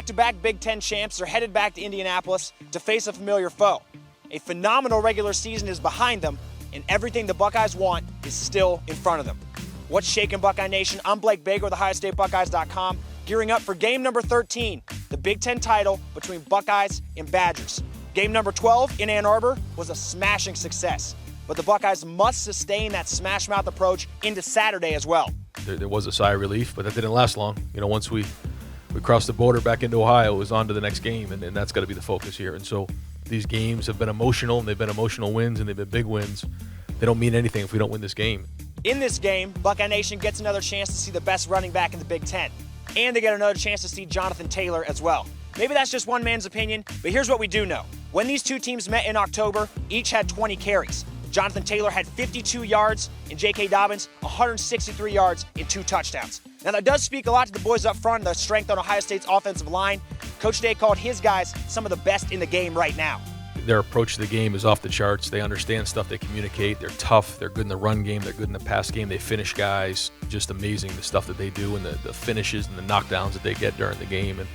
back-to-back Big Ten champs are headed back to Indianapolis to face a familiar foe. A phenomenal regular season is behind them, and everything the Buckeyes want is still in front of them. What's shaking, Buckeye Nation? I'm Blake Baker with OhioStateBuckeyes.com, gearing up for game number 13, the Big Ten title between Buckeyes and Badgers. Game number 12 in Ann Arbor was a smashing success, but the Buckeyes must sustain that smash-mouth approach into Saturday as well. There was a sigh of relief, but that didn't last long. You know, once we crossed the border back into Ohio, it was on to the next game, and that's got to be the focus here. And so these games have been emotional, and they've been emotional wins, and they've been big wins. They don't mean anything if we don't win this game. In this game, Buckeye Nation gets another chance to see the best running back in the Big Ten, and they get another chance to see Jonathan Taylor as well. Maybe that's just one man's opinion, but here's what we do know. When these two teams met in October, each had 20 carries. Jonathan Taylor had 52 yards, and J.K. Dobbins 163 yards and 2 touchdowns. Now, that does speak a lot to the boys up front and the strength on Ohio State's offensive line. Coach Day called his guys some of the best in the game right now. Their approach to the game is off the charts. They understand stuff. They communicate. They're tough. They're good in the run game. They're good in the pass game. They finish guys. Just amazing, the stuff that they do and the finishes and the knockdowns that they get during the game. And,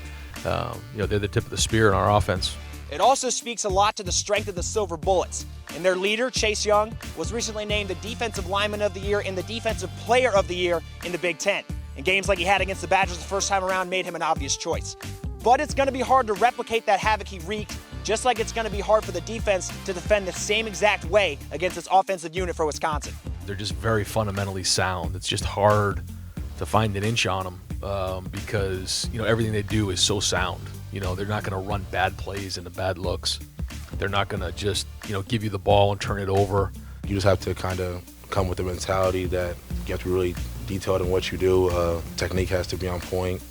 they're the tip of the spear in our offense. It also speaks a lot to the strength of the Silver Bullets. And their leader, Chase Young, was recently named the Defensive Lineman of the Year and the Defensive Player of the Year in the Big Ten. And games like he had against the Badgers the first time around made him an obvious choice. But it's going to be hard to replicate that havoc he wreaked, just like it's going to be hard for the defense to defend the same exact way against this offensive unit for Wisconsin. They're just very fundamentally sound. It's just hard to find an inch on them because, everything they do is so sound. They're not going to run bad plays into bad looks. They're not going to just, give you the ball and turn it over. You just have to kind of come with the mentality that you have to be really detailed in what you do. Technique has to be on point.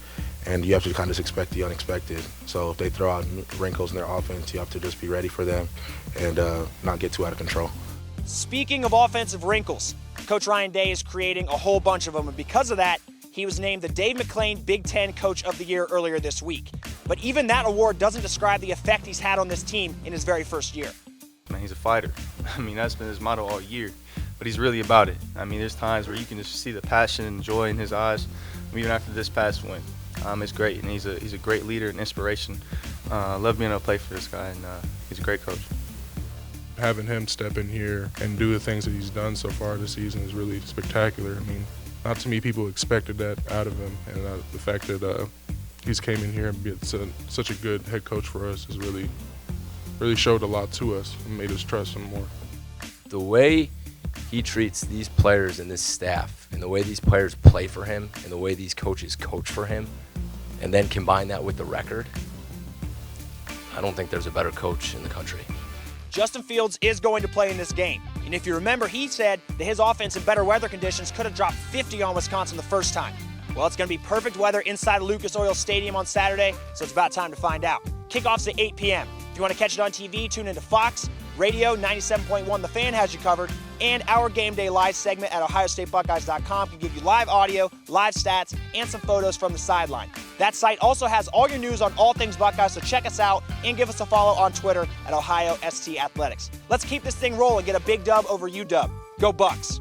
And you have to kind of expect the unexpected. So if they throw out wrinkles in their offense, you have to just be ready for them and not get too out of control. Speaking of offensive wrinkles, Coach Ryan Day is creating a whole bunch of them, and because of that, he was named the Dave McClain Big Ten Coach of the Year earlier this week. But even that award doesn't describe the effect he's had on this team in his very first year. Man, he's a fighter. That's been his motto all year, but he's really about it. There's times where you can just see the passion and joy in his eyes, even after this past win. It's great, and he's a great leader and inspiration. I love being able to play for this guy, and he's a great coach. Having him step in here and do the things that he's done so far this season is really spectacular. Not too many people expected that out of him, and the fact that he's came in here and been such a good head coach for us has really showed a lot to us and made us trust him more. The way he treats these players and this staff, and the way these players play for him, and the way these coaches coach for him, and then combine that with the record, I don't think there's a better coach in the country. Justin Fields is going to play in this game. And if you remember, he said that his offense in better weather conditions could have dropped 50 on Wisconsin the first time. Well, it's going to be perfect weather inside Lucas Oil Stadium on Saturday, so it's about time to find out. Kickoff's at 8 p.m. If you want to catch it on TV, tune into Fox. Radio 97.1 The Fan has you covered, and our Game Day Live segment at OhioStateBuckeyes.com can give you live audio, live stats, and some photos from the sideline. That site also has all your news on all things Buckeyes, so check us out and give us a follow on Twitter at OhioST Athletics. Let's keep this thing rolling, get a big dub over UW. Go Bucks!